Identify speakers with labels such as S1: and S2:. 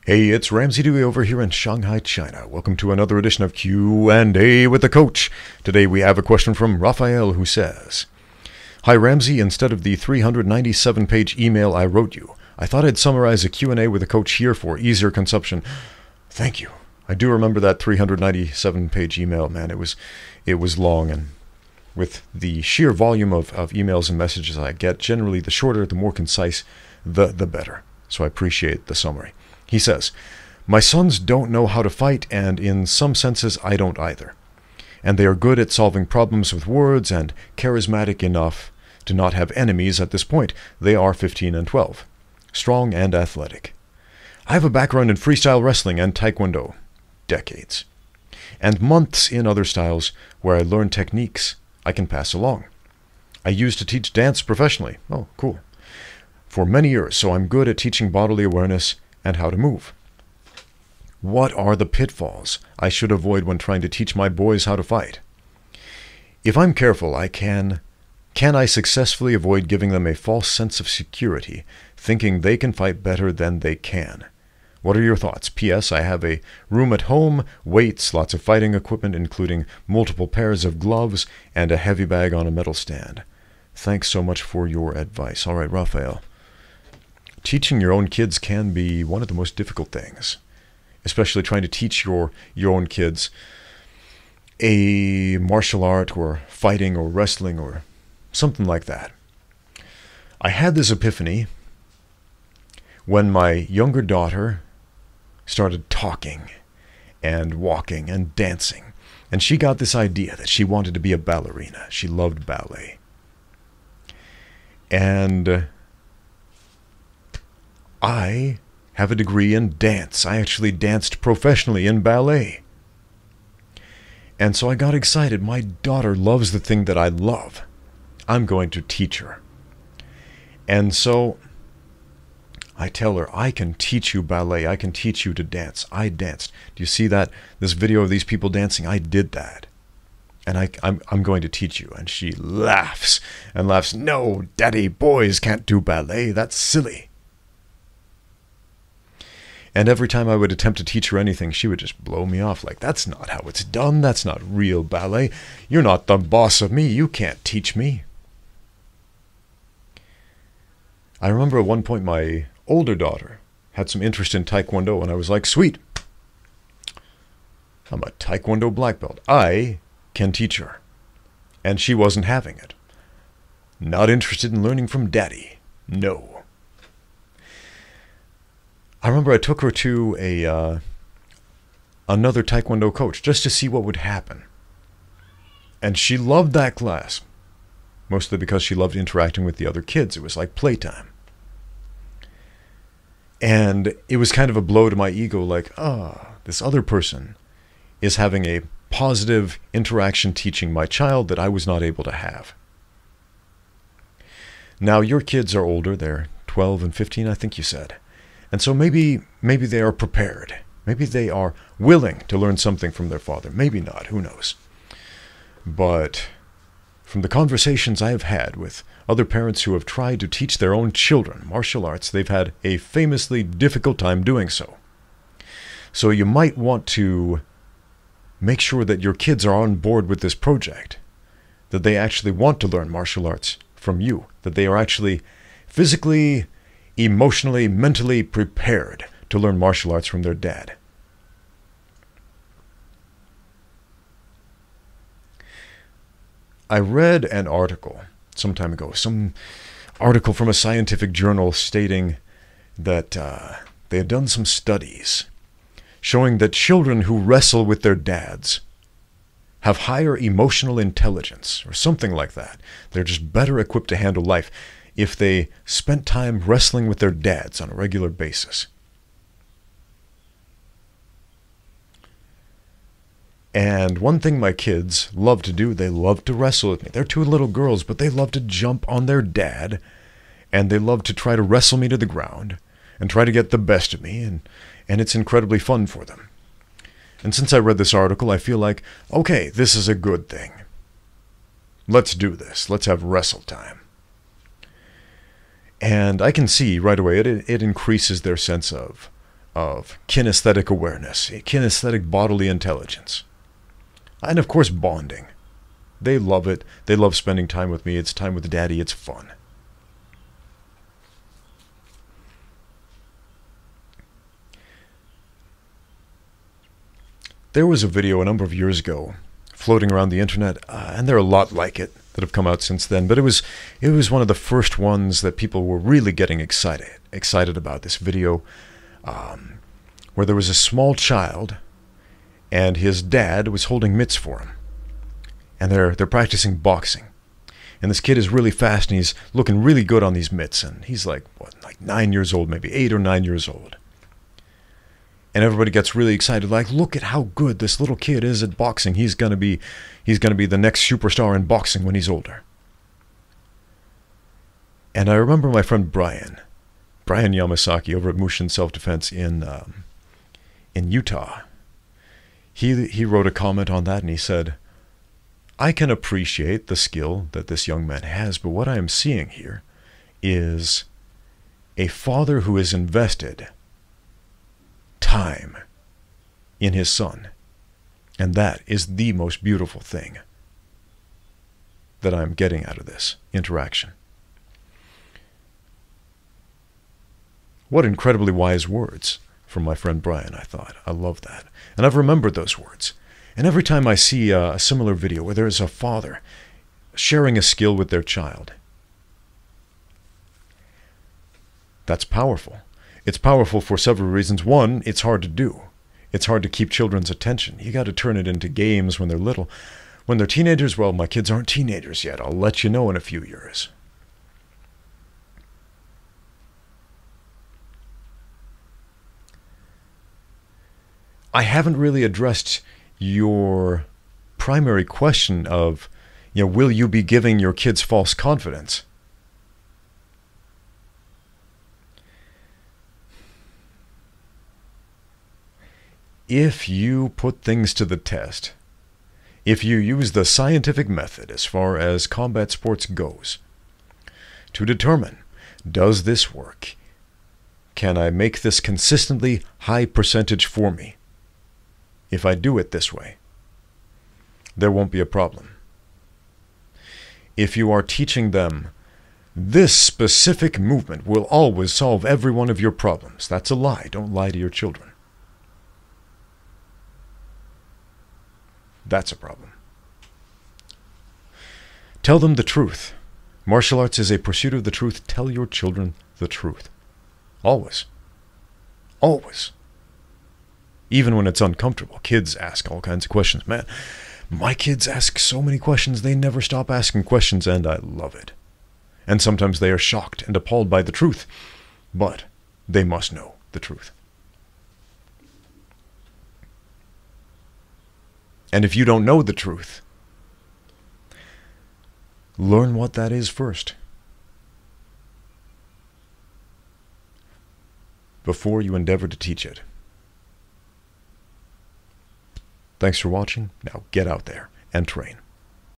S1: Hey, it's Ramsey Dewey over here in Shanghai, China. Welcome to another edition of Q&A with the Coach. Today we have a question from Raphael who says, Hi Ramsey, instead of the 397-page email I wrote you, I thought I'd summarize a Q&A with the Coach here for easier consumption. Thank you. I do remember that 397-page email, man. It was long, and with the sheer volume of emails and messages I get, generally the shorter, the more concise, the better. So I appreciate the summary. He says, My sons don't know how to fight, and in some senses I don't either. And they are good at solving problems with words and charismatic enough to not have enemies at this point. They are 15 and 12. Strong and athletic. I have a background in freestyle wrestling and taekwondo. Decades. And months in other styles where I learn techniques I can pass along. I used to teach dance professionally. Oh, cool. For many years, so I'm good at teaching bodily awareness and how to move. What are the pitfalls I should avoid when trying to teach my boys how to fight? If I'm careful, can I successfully avoid giving them a false sense of security, thinking they can fight better than they can? What are your thoughts? P.S. I have a room at home, weights, lots of fighting equipment, including multiple pairs of gloves, and a heavy bag on a metal stand. Thanks so much for your advice. All right, Raphael. Teaching your own kids can be one of the most difficult things, especially trying to teach your own kids a martial art or fighting or wrestling or something like that. I had this epiphany when my younger daughter started talking and walking and dancing, and she got this idea that she wanted to be a ballerina. She loved ballet. And I have a degree in dance. I actually danced professionally in ballet. And so I got excited. My daughter loves the thing that I love. I'm going to teach her. And so I tell her, I can teach you ballet. I can teach you to dance. I danced. Do you see that? This video of these people dancing? I did that. And I'm going to teach you. And she laughs and laughs. No, Daddy, boys can't do ballet. That's silly. And every time I would attempt to teach her anything, she would just blow me off like, that's not how it's done. That's not real ballet. You're not the boss of me. You can't teach me. I remember at one point my older daughter had some interest in taekwondo, and I was like, sweet. I'm a taekwondo black belt. I can teach her. And she wasn't having it. Not interested in learning from Daddy. No. I remember I took her to another taekwondo coach just to see what would happen. And she loved that class. Mostly because she loved interacting with the other kids. It was like playtime. And it was kind of a blow to my ego, like, this other person is having a positive interaction teaching my child that I was not able to have. Now, your kids are older. They're 12 and 15, I think you said. And so maybe they are prepared. Maybe they are willing to learn something from their father. Maybe not. Who knows? But from the conversations I have had with other parents who have tried to teach their own children martial arts, they've had a famously difficult time doing so. So you might want to make sure that your kids are on board with this project, that they actually want to learn martial arts from you, that they are actually physically, emotionally, mentally prepared to learn martial arts from their dad. I read an article some time ago, some article from a scientific journal stating that they had done some studies showing that children who wrestle with their dads have higher emotional intelligence, or something like that. They're just better equipped to handle life if they spent time wrestling with their dads on a regular basis. And one thing my kids love to do, they love to wrestle with me. They're two little girls, but they love to jump on their dad, and they love to try to wrestle me to the ground and try to get the best of me, and it's incredibly fun for them. And since I read this article, I feel like, okay, this is a good thing. Let's do this. Let's have wrestle time. And I can see right away it increases their sense of of kinesthetic awareness, kinesthetic bodily intelligence, and of course bonding. They love it. They love spending time with me. It's time with Daddy. It's fun. There was a video a number of years ago floating around the internet, and there are a lot like it that have come out since then, but it was one of the first ones that people were really getting excited about. This video where there was a small child and his dad was holding mitts for him, and they're practicing boxing, and this kid is really fast and he's looking really good on these mitts, and he's like 9 years old, maybe 8 or 9 years old. And everybody gets really excited, like, look at how good this little kid is at boxing. He's gonna be the next superstar in boxing when he's older. And I remember my friend Brian Yamasaki over at Mushin Self-Defense in Utah. He wrote a comment on that, and he said, I can appreciate the skill that this young man has, but what I am seeing here is a father who is invested time in his son. And that is the most beautiful thing that I'm getting out of this interaction. What incredibly wise words from my friend Brian, I thought. I love that. And I've remembered those words. And every time I see a similar video where there is a father sharing a skill with their child, that's powerful. It's powerful for several reasons. One, it's hard to do. It's hard to keep children's attention. You got to turn it into games when they're little. When they're teenagers, well, my kids aren't teenagers yet. I'll let you know in a few years. I haven't really addressed your primary question of, will you be giving your kids false confidence? If you put things to the test, if you use the scientific method as far as combat sports goes, to determine, does this work? Can I make this consistently high percentage for me? If I do it this way, there won't be a problem. If you are teaching them, this specific movement will always solve every one of your problems, that's a lie. Don't lie to your children. That's a problem. Tell them the truth. Martial arts is a pursuit of the truth. Tell your children the truth. Always. Always. Even when it's uncomfortable. Kids ask all kinds of questions. Man, my kids ask so many questions. They never stop asking questions, and I love it. And sometimes they are shocked and appalled by the truth. But they must know the truth. And if you don't know the truth, learn what that is first, before you endeavor to teach it. Thanks for watching. Now get out there and train.